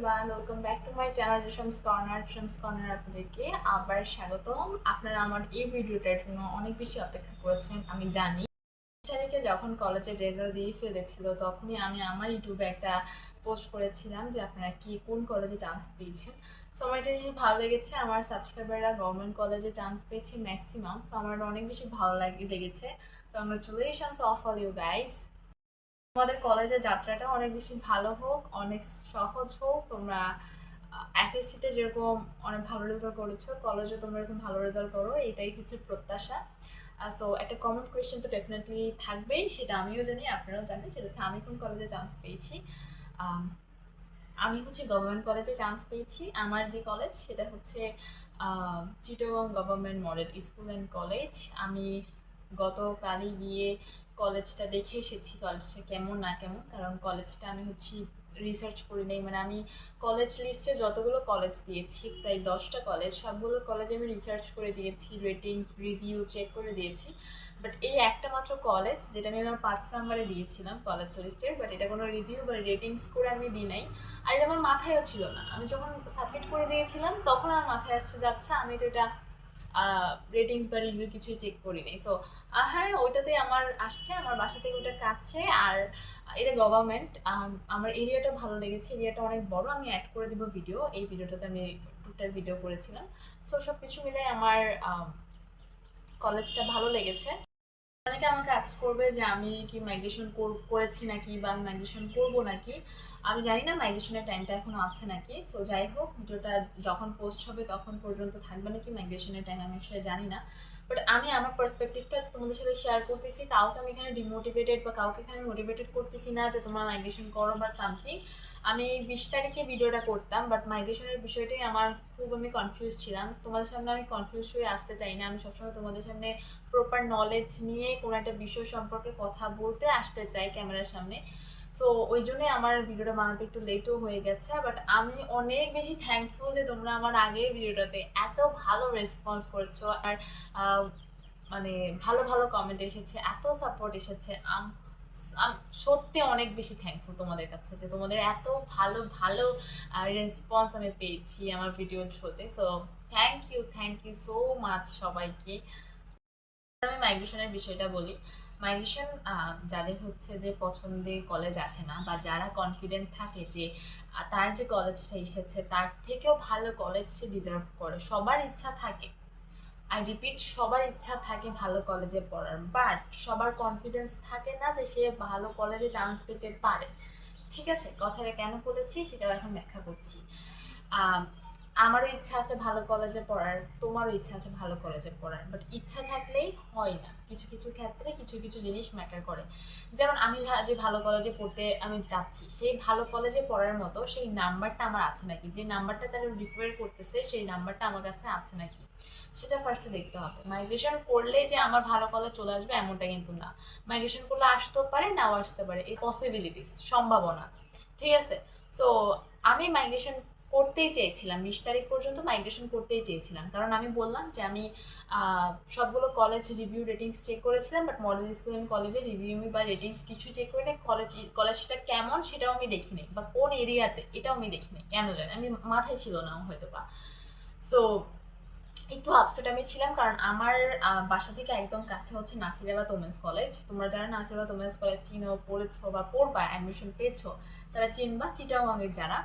Everyone, welcome back to my channel Shams corner আপনাদেরকে আবার স্বাগতম। আপনারা আমার এই ভিডিওটার জন্য অনেক বেশি অপেক্ষা করেছেন আমি জানি। তারিখে যখন কলেজের রেজাল্ট দিয়ে ফেলেছিল তখনই আমি আমার ইউটিউবে একটা পোস্ট করেছিলাম যে আপনারা কি কোন কলেজে চান্স পেয়েছেন। সো আমার এটা বেশি ভালো লেগেছে, আমার সাবস্ক্রাইবাররা গভর্নমেন্ট কলেজে চান্স পেয়েছে ম্যাক্সিমাম। সো আমার অনেক বেশি ভালো লেগেছে। Congratulations of all you guys. তোমাদের কলেজের যাত্রাটা অনেক বেশি ভালো হোক, অনেক সহজ হোক। তোমরা এসএসসিতে যেরকম অনেক ভালো রেজাল্ট করেছো, কলেজে তোমরা এরকম ভালো রেজাল্ট করো, এটাই হচ্ছে প্রত্যাশা। সো একটা কমন কোয়েশ্চেন তো ডেফিনেটলি থাকবেই, সেটা আমিও জানি আপনারাও জানেন, সেটা হচ্ছে আমি কোন কলেজে চান্স পেয়েছি। আম, আমি হচ্ছে গভর্নমেন্ট কলেজে চান্স পেয়েছি। আমার যে কলেজ সেটা হচ্ছে Chittagong government model school and college. আমি গতকালই গিয়ে কলেজটা দেখে এসেছি, কলেজটা কেমন না কেমন, কারণ কলেজটা আমি হচ্ছে রিসার্চ করি নাই। মানে আমি কলেজ লিস্টে যতগুলো কলেজ দিয়েছি, প্রায় 10টা কলেজ, সবগুলো কলেজে আমি রিসার্চ করে দিয়েছি, রেটিংস রিভিউ চেক করে দিয়েছি। বাট এই একটা মাত্র কলেজ যেটা আমি আমার 5 নাম্বারে দিয়েছিলাম কলেজ লিস্টের, বাট এটা কোনো রিভিউ বা রেটিংস করে আমি দিই নাই। আর এটা আমার মাথায়ও ছিল না। আমি যখন সাবমিট করে দিয়েছিলাম তখন আমার মাথায় আসছে যাচ্ছে আমি তো এটা রেটিংস বা রিভিউ কিছুই চেক করি নাই। সো হ্যাঁ, ওইটাতে আমার আসছে, আমার বাসা থেকে ওটা কাছে। আর এটা গভর্নমেন্ট। আমার এরিয়াটা ভালো লেগেছে, এরিয়াটা অনেক বড়। আমি অ্যাড করে দিব ভিডিও, এই ভিডিওটাতে আমি টোটাল ভিডিও করেছিলাম। সো সব কিছু মিলে আমার কলেজটা ভালো লেগেছে। অনেকে আমাকে আস্ক করবে যে আমি কি মাইগ্রেশন করেছি নাকি, বা আমি মাইগ্রেশন করবো নাকি। আমি জানি না মাইগ্রেশনের টাইমটা এখনো আছে নাকি। সো যাই হোক, ভিডিওটা যখন পোস্ট হবে তখন পর্যন্ত থাকবে নাকি মাইগ্রেশনের টাইম আমি আসলে জানি না। বাট আমি আমার পার্সপেক্টিভটা তোমাদের সাথে শেয়ার করতেছি। কাউকে আমি এখানে ডিমোটিভেটেড বা কাউকে এখানে মোটিভেটেড করতেছি না যে তোমরা মাইগ্রেশন করো বা সামথিং। আমি 20 তারিখে ভিডিওটা করতাম, বাট মাইগ্রেশনের বিষয়টাই আমার খুব আমি কনফিউজ ছিলাম। তোমাদের সামনে আমি কনফিউজ হয়ে আসতে চাই না। আমি সবসময় তোমাদের সামনে প্রপার নলেজ নিয়ে কোনো একটা বিষয় সম্পর্কে কথা বলতে আসতে চাই ক্যামেরার সামনে। সো ওই জন্যই আমার ভিডিওটা বানাতে একটু লেটও হয়ে গেছে। বাট আমি অনেক বেশি থ্যাঙ্কফুল যে তোমরা আমার আগের ভিডিওটাতে এত ভালো রেসপন্স করেছো। আর আহ, মানে ভালো ভালো কমেন্ট এসেছে, এত সাপোর্ট এসেছে। সত্যি অনেক বেশি থ্যাঙ্কফুল তোমাদের কাছে যে তোমাদের এত ভালো ভালো রেসপন্স আমি পেয়েছি আমার ভিডিওর থ্রুতে। So thank you so much সবাইকে। আমি মাইগ্রেশনের বিষয়টা বলি। মাইগ্রেশন যাদের হচ্ছে যে পছন্দের কলেজ আসে না, বা যারা কনফিডেন্ট থাকে যে তার যে কলেজটা এসেছে তার থেকেও ভালো কলেজ সে ডিজার্ভ করে, সবার ইচ্ছা থাকে। আর রিপিট, সবার ইচ্ছা থাকে ভালো কলেজে পড়ার, বাট সবার কনফিডেন্স থাকে না যে সে ভালো কলেজে চান্স পেতে পারে। ঠিক আছে, কথাটা কেন বলেছি সেটাও এখন ব্যাখ্যা করছি। আম, আমারও ইচ্ছা আছে ভালো কলেজে পড়ার, তোমারও ইচ্ছা আছে ভালো কলেজে পড়ার, বাট ইচ্ছা থাকলেই হয় না। কিছু কিছু ক্ষেত্রে কিছু কিছু জিনিস ম্যাটার করে। যেমন আমি যে ভালো কলেজে পড়তে আমি যাচ্ছি, সেই ভালো কলেজে পড়ার মতো সেই নাম্বারটা আমার আছে নাকি, যে নাম্বারটা তারা রিকোয়ার করতেছে সেই নাম্বারটা আমার কাছে আছে নাকি, সেটা ফার্স্টে দেখতে হবে। মাইগ্রেশন করলে যে আমার ভালো কলেজ চলে আসবে এমনটা কিন্তু না। মাইগ্রেশন করলে আসতেও পারে, নাও আসতে পারে, এই পসিবিলিটিস, সম্ভাবনা। ঠিক আছে। সো আমি মাইগ্রেশন করতেই চেয়েছিলাম, 20 তারিখ পর্যন্ত মাইগ্রেশন করতেই চেয়েছিলাম, কারণ আমি বললাম যে আমি সবগুলো কলেজ রিভিউ রেটিংস চেক করেছিলাম, বাট মডেল স্কুল অ্যান্ড কলেজের রিভিউ বা রেটিংস কিছুই চেক করি না। কলেজটা কেমন সেটাও আমি দেখিনি, বা কোন এরিয়াতে এটাও আমি দেখিনি, কেন জানি আমি মাথায় ছিল না হয়তো বা। সো একটু আপসেট আমি ছিলাম, কারণ আমার বাসা থেকে একদম কাছে হচ্ছে নাসিরাবাদ ওমেন্স কলেজ। তোমরা যারা নাসিরাবাদ ওমেন্স কলেজ চিনো, পড়েছো বা পড়বা, অ্যাডমিশন পেয়েছো, তারা চিনবা। চিটাগাংয়ের যারা,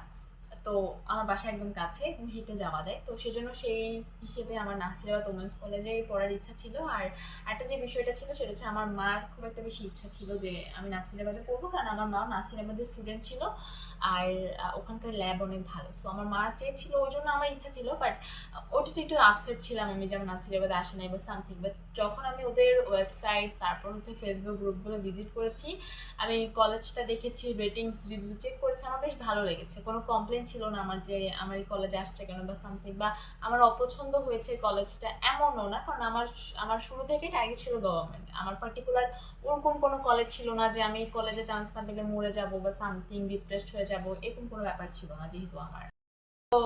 তো আমার বাসা একদম কাছে, হেঁটে যাওয়া যায়। তো সেজন্য সেই হিসেবে আমার নাসিরাবাদ ওমেন্স কলেজে পড়ার ইচ্ছা ছিল। আর একটা যে বিষয়টা ছিল সেটা হচ্ছে আমার মার খুব একটা বেশি ইচ্ছা ছিল যে আমি নাসিরাবাদে পড়বো, কারণ আমার মা নাসিরাবাদের স্টুডেন্ট ছিল। আর ওখানকার ল্যাব অনেক ভালো। সো আমার মা চেয়েছিল, ওই জন্য আমার ইচ্ছা ছিল। বাট ওটাতে একটু আপসেট ছিলাম আমি, যেমন নাসিরাবাদে আসে নাই বা সামথিং। বাট যখন আমি ওদের ওয়েবসাইট, তারপর হচ্ছে ফেসবুক গ্রুপগুলো ভিজিট করেছি, আমি কলেজটা দেখেছি, রেটিংস রিভিউ চেক করেছি, আমার বেশ ভালো লেগেছে। কোনো কমপ্লেন ছিল না আমার যে আমার এই কলেজে আসছে কেন বা সামথিং, বা আমার অপছন্দ হয়েছে কলেজটা, এমনও না। কারণ আমার আমার শুরু থেকে টার্গেট ছিল গভর্নমেন্ট। আমার পার্টিকুলার ওরকম কোনো কলেজ ছিল না যে আমি এই কলেজে চান্স না পেলে মরে যাবো বা সামথিং, ডিপ্রেসড হয়ে যাবো, এরকম কোনো ব্যাপার ছিল না যেহেতু আমার। তো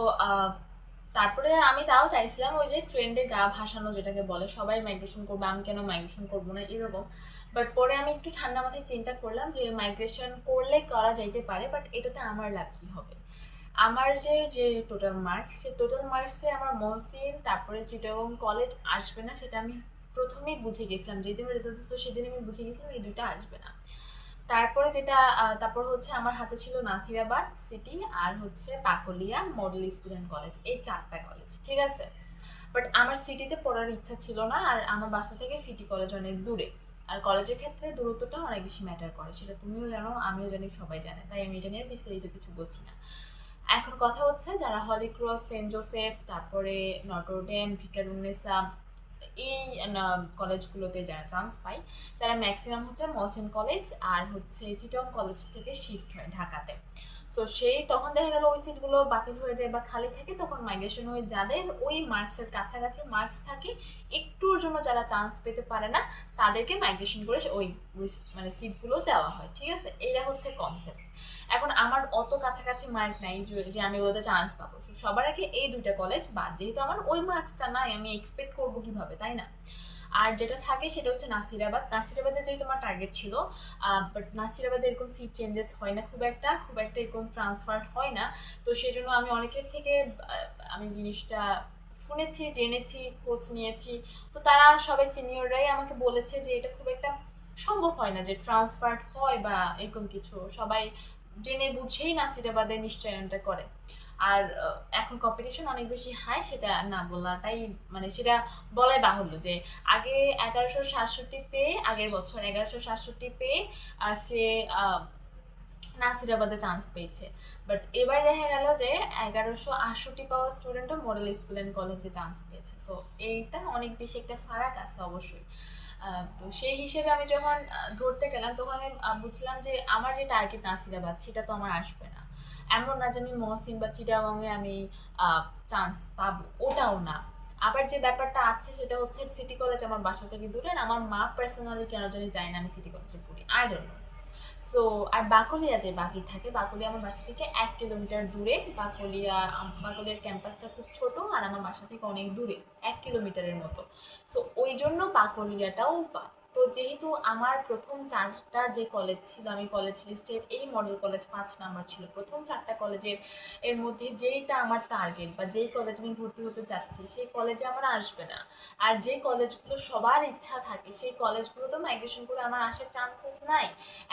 তারপরে আমি তাও চাইছিলাম ওই যে ট্রেন্ডে গা ভাসানো যেটাকে বলে, সবাই মাইগ্রেশন করবে, আমি কেন মাইগ্রেশন করবো না, এরকম। বাট পরে আমি একটু ঠান্ডা মাথায় চিন্তা করলাম যে মাইগ্রেশন করলে করা যাইতে পারে, বাট এটাতে আমার লাভ কি হবে। আমার যে টোটাল মার্কস, সে টোটাল মার্কসে আমার মহসিন তারপরে চিটাগং কলেজ আসবে না, সেটা আমি প্রথমেই বুঝে গেছিলাম। যেদিন রেজাল্ট দিত সেদিন আমি বুঝে গেছিলাম এই দুইটা আসবে না। তারপরে যেটা তারপর হচ্ছে আমার হাতে ছিল নাসিরাবাদ সিটি আর হচ্ছে পাকুলিয়া মডেল স্টুডেন্ট কলেজ, এই 4টা কলেজ, ঠিক আছে। বাট আমার সিটিতে পড়ার ইচ্ছা ছিল না, আর আমার বাসা থেকে সিটি কলেজ অনেক দূরে। আর কলেজের ক্ষেত্রে দূরত্বটা অনেক বেশি ম্যাটার করে, সেটা তুমিও জানো, আমিও জানি, সবাই জানে, তাই আমি এটা নিয়ে বিস্তারিত কিছু বলছি না। এখন কথা হচ্ছে যারা হলি ক্রস, সেন্ট জোসেফ, তারপরে নটরডেম, ভিকারুননিসা, এই কলেজগুলোতে যারা চান্স পায় তারা ম্যাক্সিমাম হচ্ছে মহসিন কলেজ আর হচ্ছে চিটং কলেজ থেকে শিফট হয় ঢাকাতে। সো সেই তখন দেখা গেল ওই সিটগুলো বাতিল হয়ে যায় বা খালি থাকে, তখন মাইগ্রেশন হয়ে যাদের ওই মার্কসের কাছাকাছি মার্কস থাকে, একটুর জন্য যারা চান্স পেতে পারে না, তাদেরকে মাইগ্রেশন করে ওই মানে সিটগুলো দেওয়া হয়, ঠিক আছে। এইটা হচ্ছে কনসেপ্ট। এখন আমার অত কাছাকাছি মার্ক নাই যে আমি ওদের চান্স পাবো, সবার আগে এই দুইটা কলেজ বাদ, যেহেতু আমার ওই মার্কসটা নাই আমি এক্সপেক্ট করবো কিভাবে, তাই না। আর যেটা থাকে সেটা হচ্ছে নাসিরাবাদ। নাসিরাবাদে যেহেতু আমার টার্গেট ছিল, বাট নাসিরাবাদে এরকম সিট চেঞ্জেস হয় না খুব একটা এরকম ট্রান্সফার হয় না। তো সেই জন্য আমি অনেকের থেকে আমি জিনিসটা শুনেছি, জেনেছি, খোঁজ নিয়েছি। তো তারা সবাই সিনিয়ররাই আমাকে বলেছে যে এটা খুব একটা সম্ভব হয় না যে ট্রান্সফার হয় বা এরকম কিছু, সবাই জেনে বুঝেই নাসিরাবাদে নিশ্চয়নটা করে। আর এখন কম্পিটিশন অনেক বেশি হাই, সেটা না বলাটাই মানে সেটা বলাই বাহুল্য যে আগে 1167 পেয়ে, আগের বছর 1167 পেয়ে আর সে নাসিরাবাদে চান্স পেয়েছে। বাট এবার দেখা গেল যে 1168 পাওয়া স্টুডেন্টও মডেল স্টুডেন্ট কলেজে চান্স পেয়েছে। সো এইটা অনেক বেশি একটা ফারাক আছে অবশ্যই। তো সেই হিসেবে আমি যখন ধরতে গেলাম তখন আমি বুঝলাম যে আমার যে টার্গেট নাসিরাবাদ সেটা তো আমার আসবে না। এমন না যে আমি মহসিন বা চিটাগংয়ে আমি চান্স পাবো, ওটাও না। আবার যে ব্যাপারটা আছে সেটা হচ্ছে সিটি কলেজ আমার বাসা থেকে দূরে, আর আমার মা পার্সোনালি কেন জানি যায় না আমি সিটি কলেজে পড়ি, আই ডোন্ট নো। সো আর বাকলিয়া যে বাকি থাকে, বাকলিয়া আমার বাসা থেকে 1 কিলোমিটার দূরে। বাকলিয়ার ক্যাম্পাসটা খুব ছোট আর আমার বাসা থেকে অনেক দূরে, 1 কিলোমিটারের মতো। সো ওই জন্য বাকলিয়াটাও বাদ। তো যেহেতু আমার প্রথম 4টা যে কলেজ ছিল, আমি কলেজ লিস্টের এই মডেল কলেজ 5 নাম্বার ছিল, প্রথম 4টা কলেজের এর মধ্যে যেইটা আমার টার্গেট বা যেই কলেজে আমি ভর্তি হতে চাচ্ছি সেই কলেজে আমার আসবে না। আর যে কলেজগুলো সবার ইচ্ছা থাকে সেই কলেজগুলো তো মাইগ্রেশন করে আমার আসার চান্সেস নাই।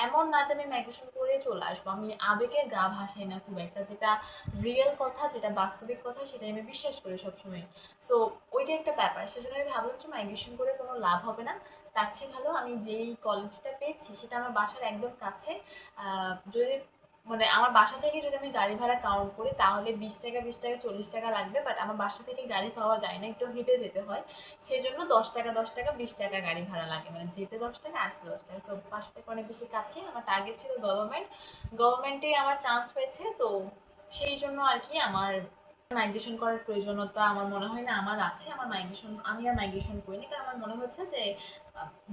এমন না যে আমি মাইগ্রেশন করে চলে আসবো, আমি আবেগে গা ভাসাই না খুব একটা, যেটা রিয়েল কথা, যেটা বাস্তবিক কথা, সেটাই আমি বিশ্বাস করি সবসময়। সো ওইটা একটা ব্যাপার, সেজন্য আমি ভাবলাম যে মাইগ্রেশন করে কোনো লাভ হবে না, তার চেয়ে ভালো আমি যেই কলেজটা পেয়েছি সেটা আমার বাসার একদম কাছে। যদি মানে আমার বাসা থেকে যদি আমি গাড়ি ভাড়া কাউন্ট করি তাহলে 20 টাকা 20 টাকা 40 টাকা লাগবে, বাট আমার বাসা থেকে গাড়ি পাওয়া যায় না, একটু হেঁটে যেতে হয়। সেজন্য 10 টাকা 10 টাকা 20 টাকা গাড়ি ভাড়া লাগে, মানে যেতে 10 টাকা আসতে 10 টাকা। তো বাসা থেকে অনেক বেশি কাছে। আমার টার্গেট ছিল গভর্নমেন্টে আমার চান্স হয়েছে, তো সেই জন্য আর কি আমার মাইগ্রেশন করার প্রয়োজনীয়তা আমার মনে হয় না আমার আছে। আমি আর মাইগ্রেশন করিনি, কারণ আমার মনে হচ্ছে যে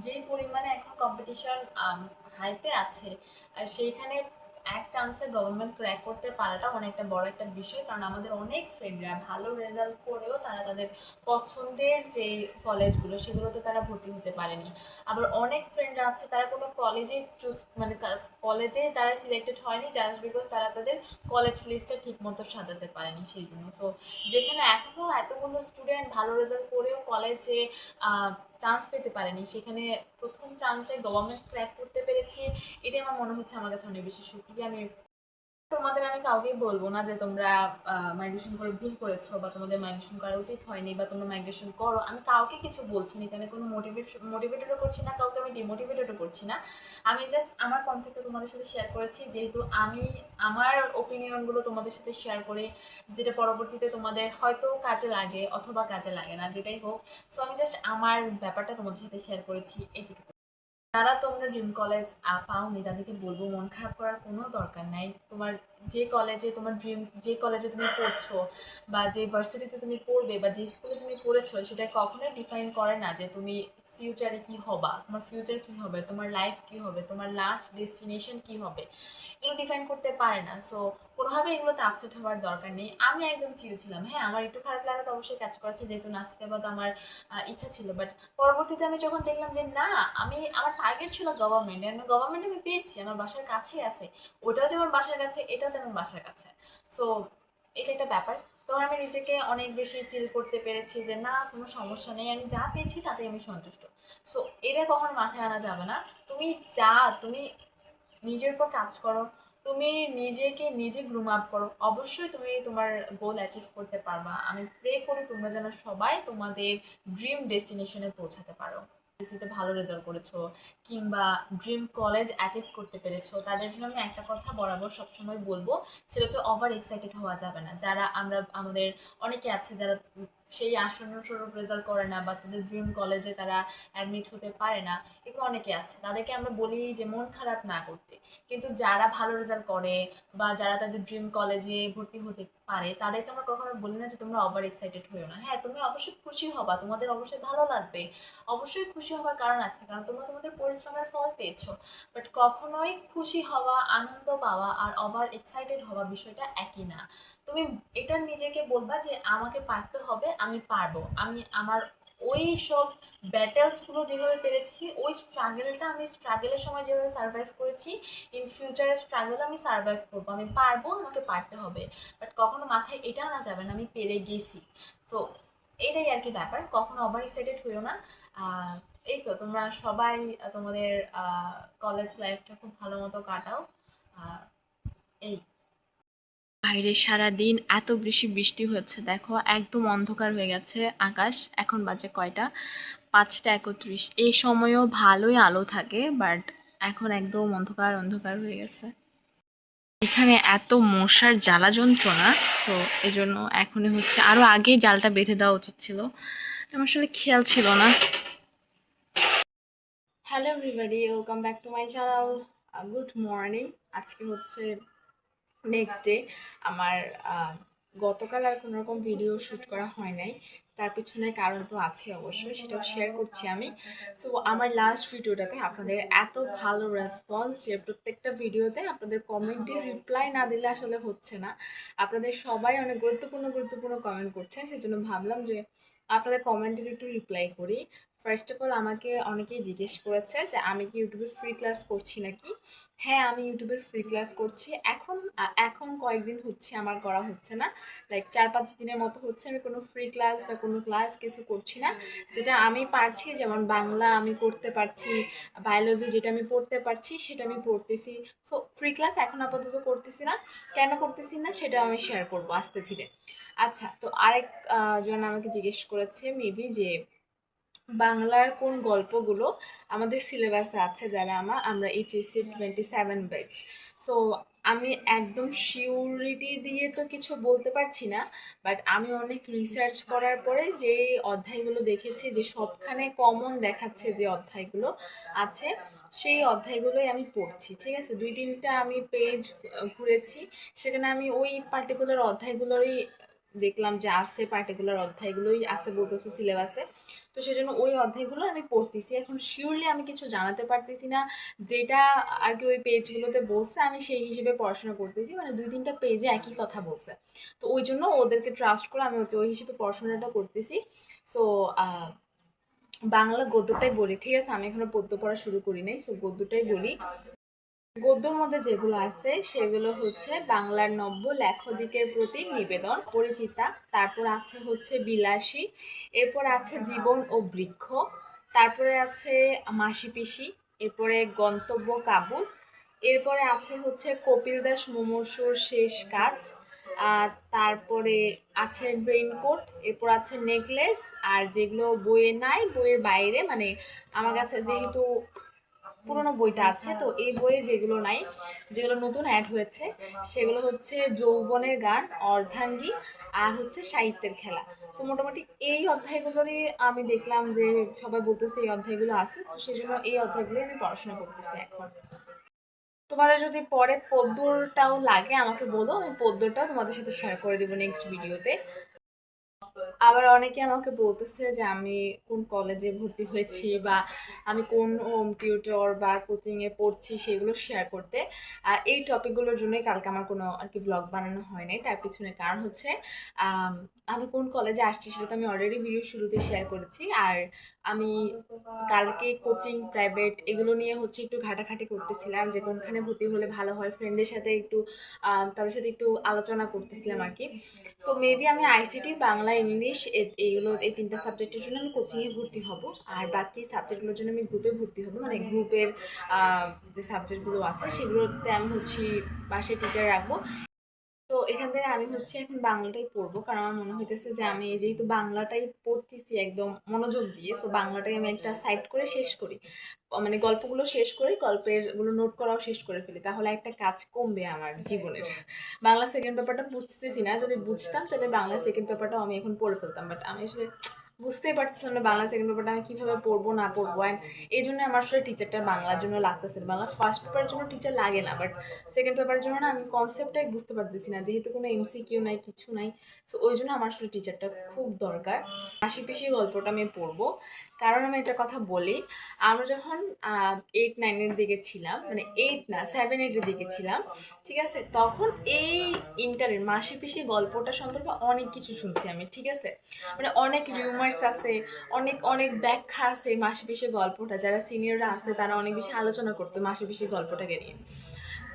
যেই পরিমাণে এখন কম্পিটিশন হাইপে আছে, আর সেইখানে এক চান্সে গভর্নমেন্ট ক্র্যাক করতে পারাটা অনেকটা বড় একটা বিষয়। কারণ আমাদের অনেক ফ্রেন্ডরা ভালো রেজাল্ট করেও তারা তাদের পছন্দের যে কলেজগুলো সেগুলোতে তারা ভর্তি হতে পারেনি। আবার অনেক ফ্রেন্ডরা আছে তারা কোনো কলেজে চুজ মানে কলেজে তারা সিলেক্টেড হয়নি জাস্ট বিকজ তারা তাদের কলেজ লিস্টে ঠিক মতো সাজাতে পারেনি সেই জন্য। সো যেখানে এখনো এতগুলো স্টুডেন্ট ভালো রেজাল্ট করেও কলেজে চান্স পেতে পারেনি, সেখানে প্রথম চান্সে গভর্নমেন্ট ক্র্যাক করতে পেরেছি, এটাই আমার মনে হচ্ছে আমার কাছে অনেক বেশি সুক্রিয়া। তোমাদের আমি কাউকেই বলবো না যে তোমরা মাইগ্রেশন করে ভুল করেছো বা তোমাদের মাইগ্রেশন করা উচিত হয়নি বা তোমরা মাইগ্রেশন করো, আমি কাউকে কিছু বলছি না, এখানে কোনো মোটিভেটেডও করছি না, কাউকে আমি ডিমোটিভেটেডও করছি না। আমি জাস্ট আমার কনসেপ্টটা তোমাদের সাথে শেয়ার করেছি, যেহেতু আমি আমার ওপিনিয়নগুলো তোমাদের সাথে শেয়ার করি, যেটা পরবর্তীতে তোমাদের হয়তো কাজে লাগে অথবা কাজে লাগে না, যেটাই হোক। সো আমি জাস্ট আমার ব্যাপারটা তোমাদের সাথে শেয়ার করেছি, এইটুকু। যারা তোমরা ড্রিম কলেজ পাওনি তাদেরকে বলবো মন খারাপ করার কোনো দরকার নাই। তোমার যে কলেজে তুমি পড়ছো বা যে ভার্সিটিতে তুমি পড়বে বা যে স্কুলে তুমি পড়েছো সেটা কখনোই ডিফাইন করে না যে তুমি ফিউচারে কি হবা, তোমার ফিউচার কি হবে, তোমার লাইফ কি হবে, তোমার লাস্ট ডেস্টিনেশন কি হবে, এগুলো ডিফাইন করতে পারে না। সো কোনোভাবে এগুলোতে আপসেট হওয়ার দরকার নেই। আমি একদম চিল ছিলাম। হ্যাঁ, আমার একটু খারাপ লাগা তো অবশ্যই কাজ করেছে, যেহেতু নাচতে আমার ইচ্ছা ছিল। বাট পরবর্তীতে আমি যখন দেখলাম যে না, আমার টার্গেট ছিল গভর্নমেন্ট, আমি গভর্নমেন্ট আমি পেয়েছি, আমার বাসার কাছেই আছে, ওটাও যেমন বাসার কাছে, এটাও তেমন বাসার কাছে। সো এটা একটা ব্যাপার। তখন আমি নিজেকে অনেক বেশি চিল করতে পেরেছি যে না, কোনো সমস্যা নেই, আমি যা পেয়েছি তাতে আমি সন্তুষ্ট। সো এটা কখনো মাথায় আনা যাবে না। তুমি যা, তুমি নিজের উপর কাজ করো, তুমি নিজেকে নিজে গ্রুম আপ করো, অবশ্যই তুমি তোমার গোল অ্যাচিভ করতে পারবা। আমি প্রে করি তোমরা যেন সবাই তোমাদের ড্রিম ডেস্টিনেশনে পৌঁছাতে পারো। এসএসসিতে ভালো রেজাল্ট করেছো কিংবা ড্রিম কলেজ অ্যাচিভ করতে পেরেছো, তাদের জন্য আমি একটা কথা বরাবর সবসময় বলবো, সেটা হচ্ছে ওভার এক্সাইটেড হওয়া যাবে না। যারা আমাদের অনেকে আছে যারা সেই আসন্ন স্বরূপ রেজাল্ট করে না বা তাদের ড্রিম কলেজে তারা অ্যাডমিট হতে পারে না, এগুলো অনেকে আছে, তাদেরকে আমরা বলি যে মন খারাপ না করতে। কিন্তু যারা ভালো রেজাল্ট করে বা যারা তাদের ড্রিম কলেজে ভর্তি হতে পারে, তাদেরকে আমরা কখনো বলি না যে তোমরা ওভার এক্সাইটেড হইও না। হ্যাঁ, তুমি অবশ্যই খুশি হবা, তোমাদের অবশ্যই ভালো লাগবে, অবশ্যই খুশি হওয়ার কারণ আছে, কারণ তোমরা তোমাদের পরিশ্রমের ফল পেয়েছো। বাট কখনোই খুশি হওয়া, আনন্দ পাওয়া আর ওভার এক্সাইটেড হওয়া বিষয়টা একই না। তুমি এটা নিজেকে বলবা যে আমাকে পারতে হবে, আমি পারবো, আমি আমার ওই সব ব্যাটেলসগুলো যেভাবে পেরেছি, ওই স্ট্রাগলটা, আমি স্ট্রাগলের সময় যেভাবে সার্ভাইভ করেছি, ইন ফিউচারের স্ট্রাগল আমি সার্ভাইভ করবো, আমি পারবো, আমাকে পারতে হবে। বাট কখনো মাথায় এটা আনা যাবে না আমি পেরে গেছি। তো এটাই আর কি ব্যাপার, কখনো ওভার এক্সাইটেড হইও না। আহ, এই তো তোমরা সবাই তোমাদের কলেজ লাইফটা খুব ভালো মতো কাটাও। আহ, এই বাইরে সারাদিন এত বেশি বৃষ্টি হচ্ছে, দেখো একদম অন্ধকার হয়ে গেছে আকাশ। এখন বাজে কয়টা, 5টা 31। এই সময়ও ভালোই আলো থাকে, বাট এখন একদম অন্ধকার অন্ধকার হয়ে গেছে। এখানে এত মশার জ্বালা যন্ত্রণা, সো এই জন্য এখনই হচ্ছে, আরও আগেই জালটা বেঁধে দেওয়া উচিত ছিল, আমার আসলে খেয়াল ছিল না। Hello everybody, welcome back to my channel. Good morning. আজকে হচ্ছে নেক্সট ডে। আমার গতকাল আর কোনো রকম ভিডিও শ্যুট করা হয় নাই, তার পিছনে কারণ তো আছে অবশ্যই, সেটাও শেয়ার করছি আমি। সো আমার লাস্ট ভিডিওটাতে আপনাদের এত ভালো রেসপন্স, যে প্রত্যেকটা ভিডিওতে আপনাদের কমেন্টে রিপ্লাই না দিলে আসলে হচ্ছে না। আপনাদের সবাই অনেক গুরুত্বপূর্ণ গুরুত্বপূর্ণ কমেন্ট করছেন, সেজন্য ভাবলাম যে আপনাদের কমেন্টের একটু রিপ্লাই করি। ফার্স্ট অফ অল, আমাকে অনেকেই জিজ্ঞেস করেছে যে আমি কি ইউটিউবে ফ্রি ক্লাস করছি নাকি। হ্যাঁ, আমি ইউটিউবের ফ্রি ক্লাস করছি। এখন এখন কয়েকদিন হচ্ছে আমার করা হচ্ছে না, লাইক 4-5 দিনের মতো হচ্ছে আমি কোনো ফ্রি ক্লাস বা কোনো ক্লাস কিছু করছি না। যেটা আমি পারছি, যেমন বাংলা আমি করতে পারছি, বায়োলজি যেটা আমি পড়তে পারছি সেটা আমি পড়তেছি। সো ফ্রি ক্লাস এখন আপাতত করতেছি না। কেন করতেছি না সেটা আমি শেয়ার করবো আস্তে ধীরে। আচ্ছা, তো আরেক জন আমাকে জিজ্ঞেস করেছে মেবি যে বাংলার কোন গল্পগুলো আমাদের সিলেবাসে আছে, যারা আমরা এইচএসসি 27 ব্যাচ। সো আমি একদম শিওরিটি দিয়ে তো কিছু বলতে পারছি না, বাট আমি অনেক রিসার্চ করার পরে যে অধ্যায়গুলো দেখেছি, যে সবখানে কমন দেখাচ্ছে যে অধ্যায়গুলো আছে, সেই অধ্যায়গুলোই আমি পড়ছি। ঠিক আছে, 2-3টা আমি পেজ ঘুরেছি, সেখানে আমি ওই পার্টিকুলার অধ্যায়গুলোরই দেখলাম যে আছে, পার্টিকুলার অধ্যায়গুলোই আছে বলতেছে সিলেবাসে। তো সেজন্য ওই অধ্যায়গুলো আমি পড়তেছি। এখন শিওরলি আমি কিছু জানাতে পারতেছি না, যেটা আর কি ওই পেজগুলোতে বলছে আমি সেই হিসেবে পড়াশোনা করতেছি, মানে 2-3টা পেজে একই কথা বলছে। তো ওই জন্য ওদেরকে ট্রাস্ট করে আমি হচ্ছে ওই হিসেবে পড়াশোনাটা করতেছি। সো বাংলা গদ্যটাই বলি, ঠিক আছে, আমি এখনো পদ্য পড়া শুরু করি নাই, সো গদ্যটাই বলি। গদ্যর মধ্যে যেগুলো আছে সেগুলো হচ্ছে বাংলার নব্য লেখদিকের প্রতি নিবেদন, পরিচিতা, তারপর আছে হচ্ছে বিলাসী, এরপর আছে জীবন ও বৃক্ষ, তারপরে আছে মাসি পিসি, এরপরে গন্তব্য কাবুল, এরপরে আছে হচ্ছে কপিল দাস মুমূর্ষুর শেষ কাজ, আর তারপরে আছে রেইনকোট, এরপর আছে নেকলেস। আর যেগুলো বইয়ে নাই, বইয়ের বাইরে, মানে আমার কাছে যেহেতু পুরোনো বইটা আছে, তো এই বইয়ে যেগুলো নাই, যেগুলো নতুন অ্যাড হয়েছে, সেগুলো হচ্ছে যৌবনের গান, অর্ধাঙ্গী, আর হচ্ছে সাহিত্যের খেলা। তো মোটামুটি এই অধ্যায়গুলোরই আমি দেখলাম যে সবাই বলতেছে এই অধ্যায়গুলো আছে, তো সেই জন্য এই অধ্যায়গুলো আমি পড়াশোনা করতেছি এখন। তোমাদের যদি পরে পদ্যটাও লাগে আমাকে বলো, আমি পদ্যটাও তোমাদের সাথে শেয়ার করে দেবো নেক্সট ভিডিওতে। আবার অনেকে আমাকে বলতেছে যে আমি কোন কলেজে ভর্তি হয়েছি বা আমি কোন হোম টিউটর বা কোচিং এ পড়ছি সেগুলো শেয়ার করতে। এই টপিকগুলোর জন্যই কালকে আমার কোনো আর কি ব্লগ বানানো হয় নাই। তার পিছনে কারণ হচ্ছে আম, আমি কোন কলেজে আসছি সেটা তো আমি অলরেডি ভিডিও শুরুতে শেয়ার করেছি। আর আমি কালকে কোচিং প্রাইভেট এগুলো নিয়ে হচ্ছে একটু ঘাটাঘাটি করতেছিলাম যে কোনখানে ভর্তি হলে ভালো হয়, ফ্রেন্ডের সাথে একটু তাদের সাথে একটু আলোচনা করতেছিলাম আর কি। সো মেবি আমি আইসিটি, বাংলা, ইংলিশ এইগুলো এই তিনটা সাবজেক্টের জন্য আমি কোচিংয়ে ভর্তি হব। আর বাকি সাবজেক্টগুলোর জন্য আমি গ্রুপে ভর্তি হব, মানে গ্রুপের যে সাবজেক্টগুলো আছে সেগুলোতে আমি হচ্ছে বাসায় টিচার রাখবো। তো এখান থেকে আমি হচ্ছে এখন বাংলাটাই পড়বো, কারণ আমার মনে হইতেছে যে আমি যেহেতু বাংলাটাই পড়তেছি একদম মনোযোগ দিয়ে, তো বাংলাটাই আমি একটা সাইড করে শেষ করি, মানে গল্পগুলো শেষ করে গল্পের গুলো নোট করাও শেষ করে ফেলি, তাহলে একটা কাজ কমবে আমার জীবনের। বাংলা সেকেন্ড পেপারটা বুঝতেছি না, যদি বুঝতাম তাহলে বাংলা সেকেন্ড পেপারটাও আমি এখন পড়ে ফেলতাম, বাট আমি আসলে বুঝতেই পারছিলাম না বাংলা সেকেন্ড পেপারটা আমি কিভাবে পড়বো না পড়বো। অ্যান্ড এই জন্য আমার আসলে টিচারটা বাংলার জন্য লাগতেছে। বাংলা ফার্স্ট পেপারের জন্য টিচার লাগে না, বাট সেকেন্ড পেপারের জন্য না আমি কনসেপ্টটাই বুঝতে পারতেছি না, যেহেতু কোনো এমসিকিউ নাই, কিছু নাই। সো ওই জন্য আমার আসলে টিচারটা খুব দরকার। হাসি পিসি গল্পটা আমি পড়বো, কারণ আমি একটা কথা বলি, আমরা যখন 8-9-এর দিকে ছিলাম, মানে 8 না 7-8-এর দিকে ছিলাম, ঠিক আছে, তখন এই ইন্টারের মাসি পিসি গল্পটা সম্পর্কে অনেক কিছু শুনছি আমি, ঠিক আছে, মানে অনেক রিউমার্স আছে, অনেক অনেক ব্যাখ্যা আছে মাসি পিসি গল্পটা, যারা সিনিয়ররা আছে তারা অনেক বেশি আলোচনা করতো মাসি পিসি গল্পটাকে নিয়ে।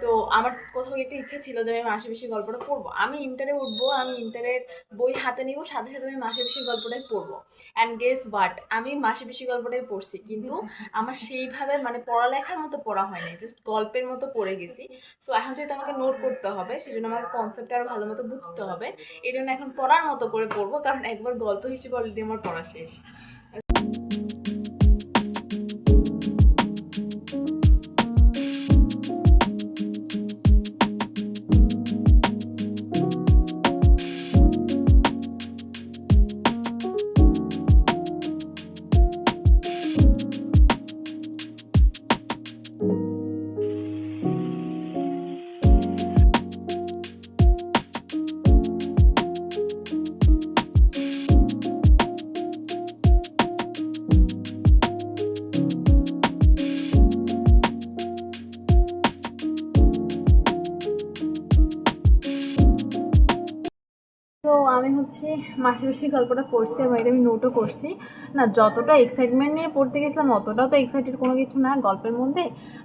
তো আমার কোথাও একটা ইচ্ছা ছিল যে আমি মাসে বেশি গল্পটা পড়বো, আমি ইন্টারে উঠবো, আমি ইন্টারের বই হাতে নিব, সাথে সাথে আমি মাসে বেশি গল্পটাই পড়বো। অ্যান্ড গেস হোয়াট, আমি মাসে বেশি গল্পটাই পড়ছি, কিন্তু আমার সেইভাবে মানে পড়ালেখার মতো পড়া হয়নি, জাস্ট গল্পের মতো পড়ে গেছি। সো এখন যেহেতু আমাকে নোট করতে হবে, সেজন্য আমাকে কনসেপ্ট আরো ভালো মতো বুঝতে হবে। এই জন্য এখন পড়ার মতো করে পড়বো, কারণ একবার গল্প হিসেবে অলরেডি আমার পড়া শেষ। তো আমি হচ্ছে মাসিমাসি গল্পটা পড়ছি এবং এটা আমি নোটও করছি। না, যতটা এক্সাইটমেন্ট নিয়ে পড়তে গেছিলাম অতটাও তো এক্সাইটেড কোনো কিছু না গল্পের মধ্যে।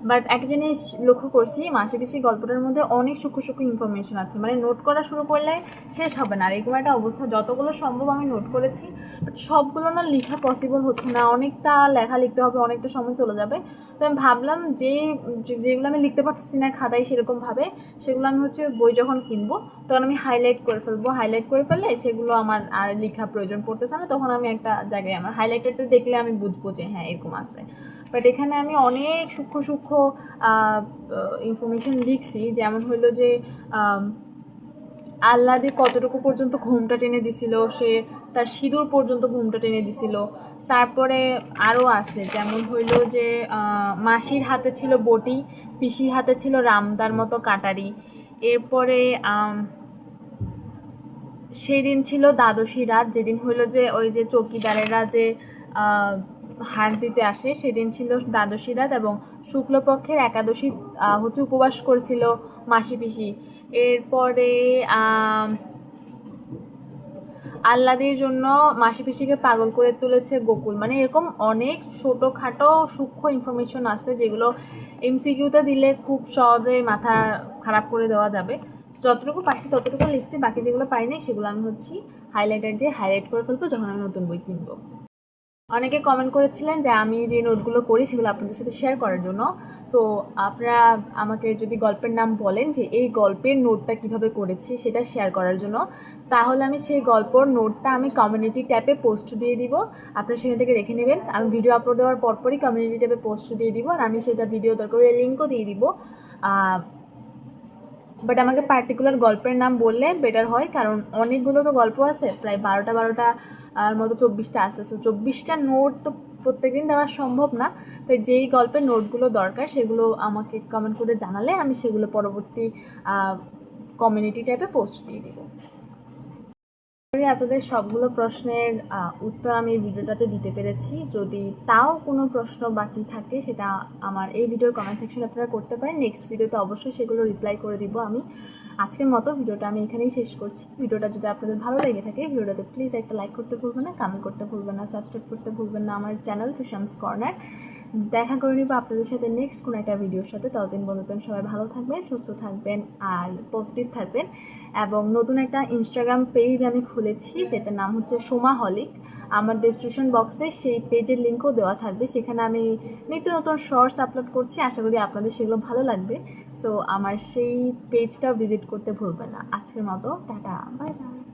বাট একটা জিনিস লক্ষ্য করছি, মাসিপিসি গল্পটার মধ্যে অনেক সূক্ষ্ম সূক্ষ্ম ইনফরমেশন আছে, মানে নোট করা শুরু করলে শেষ হবে না। আর এরকম একটা অবস্থা, যতগুলো সম্ভব আমি নোট করেছি, বাট সবগুলো না লেখা পসিবল হচ্ছে না, অনেকটা লেখা লিখতে হবে, অনেকটা সময় চলে যাবে। তো আমি ভাবলাম যেগুলো আমি লিখতে পারতেছি না খাতায় সেরকমভাবে, সেগুলো আমি হচ্ছে বই যখন কিনবো তখন আমি হাইলাইট করে ফেলবো, হাইলাইট করে ফেললে সেগুলো আমার আর লেখা প্রয়োজন পড়তেছে না, তখন আমি একটা জায়গায় আমার হাইলাইটারটা দেখলে আমি বুঝবো যে হ্যাঁ এরকম আছে। বাট এখানে আমি অনেক সূক্ষ্ম সূক্ষ্ম ইনফরমেশন লিখছি, যেমন হলো যে আহ্লাদে কতটুকু পর্যন্ত ঘুমটা টেনে দিছিল, সে তার সিঁদুর পর্যন্ত ঘুমটা টেনে দিছিল। তারপরে আরও আছে, যেমন হইল যে মাসির হাতে ছিল বটি, পিসির হাতে ছিল রামদার মতো কাটারি। এরপরে সেই দিন ছিল দ্বাদশী রাত, যেদিন হইলো যে ওই যে চৌকিদারেরা যে হার দিতে আসে, সেদিন ছিল দ্বাদশী রাত, এবং শুক্লপক্ষের একাদশী হচ্ছে উপবাস করেছিল মাসি পিসি। এরপরে আহ্লাদের জন্য মাসি পিসিকে পাগল করে তুলেছে গোকুল, মানে এরকম অনেক ছোটোখাটো সূক্ষ্ম ইনফরমেশন আছে যেগুলো এমসিকিউতে দিলে খুব সহজে মাথা খারাপ করে দেওয়া যাবে। যতটুকু পারছি ততটুকু লিখছি, বাকি যেগুলো পাইনি সেগুলো আমি হচ্ছে হাইলাইটার দিয়ে হাইলাইট করে ফেলবো যখন আমি নতুন বই কিনবো। অনেকে কমেন্ট করেছিলেন যে আমি যে নোটগুলো করি সেগুলো আপনাদের সাথে শেয়ার করার জন্য। সো আপনারা আমাকে যদি গল্পের নাম বলেন যে এই গল্পের নোটটা কিভাবে করেছি সেটা শেয়ার করার জন্য, তাহলে আমি সেই গল্পর নোটটা আমি কমিউনিটি ট্যাবে পোস্ট দিয়ে দিব, আপনারা সেখান থেকে দেখে নেবেন। আমি ভিডিও আপলোড দেওয়ার পরপরই কমিউনিটি ট্যাবে পোস্ট দিয়ে দিব, আর আমি সেটা ভিডিও দরকার লিঙ্কও দিয়ে দিব। বাট আমাকে পার্টিকুলার গল্পের নাম বললে বেটার হয়, কারণ অনেকগুলো তো গল্প আছে, প্রায় 12টা আর মতো 24টা আছে। সো 24টা নোট তো প্রত্যেকদিন দেওয়া সম্ভব না, তাই যেই গল্পের নোটগুলো দরকার সেগুলো আমাকে কমেন্ট করে জানালে আমি সেগুলো পরবর্তী কমিউনিটি টাইপে পোস্ট দিয়ে দিব। করি আপনাদের সবগুলো প্রশ্নের উত্তর আমি এই ভিডিওটাতে দিতে পেরেছি। যদি তাও কোনো প্রশ্ন বাকি থাকে সেটা আমার এই ভিডিওর কমেন্ট সেকশনে আপনারা করতে পারেন। নেক্সট ভিডিওতে অবশ্যই সেগুলো রিপ্লাই করে দিব আমি। আজকের মতো ভিডিওটা আমি এখানেই শেষ করছি। ভিডিওটা যদি আপনাদের ভালো লেগে থাকে ভিডিওটাতে প্লিজ একটা লাইক করতে ভুলবেন না, কমেন্ট করতে ভুলবেন না, সাবস্ক্রাইব করতে ভুলবেন না আমার চ্যানেল টুশামস কর্নার। দেখা করে নিব আপনাদের সাথে নেক্সট কোনো একটা ভিডিওর সাথে। ততদিন বন্ধুজন সবাই ভালো থাকবেন, সুস্থ থাকবেন আর পজিটিভ থাকবেন। এবং নতুন একটা ইনস্টাগ্রাম পেজ আমি খুলেছি যেটার নাম হচ্ছে সোমা হলিক। আমার ডেসক্রিপশন বক্সে সেই পেজের লিঙ্কও দেওয়া থাকবে। সেখানে আমি নিত্য নতুন শর্টস আপলোড করছি, আশা করি আপনাদের সেগুলো ভালো লাগবে। সো আমার সেই পেজটাও ভিজিট করতে ভুলবেন না। আজকের মতো টাটা, বাই বাই।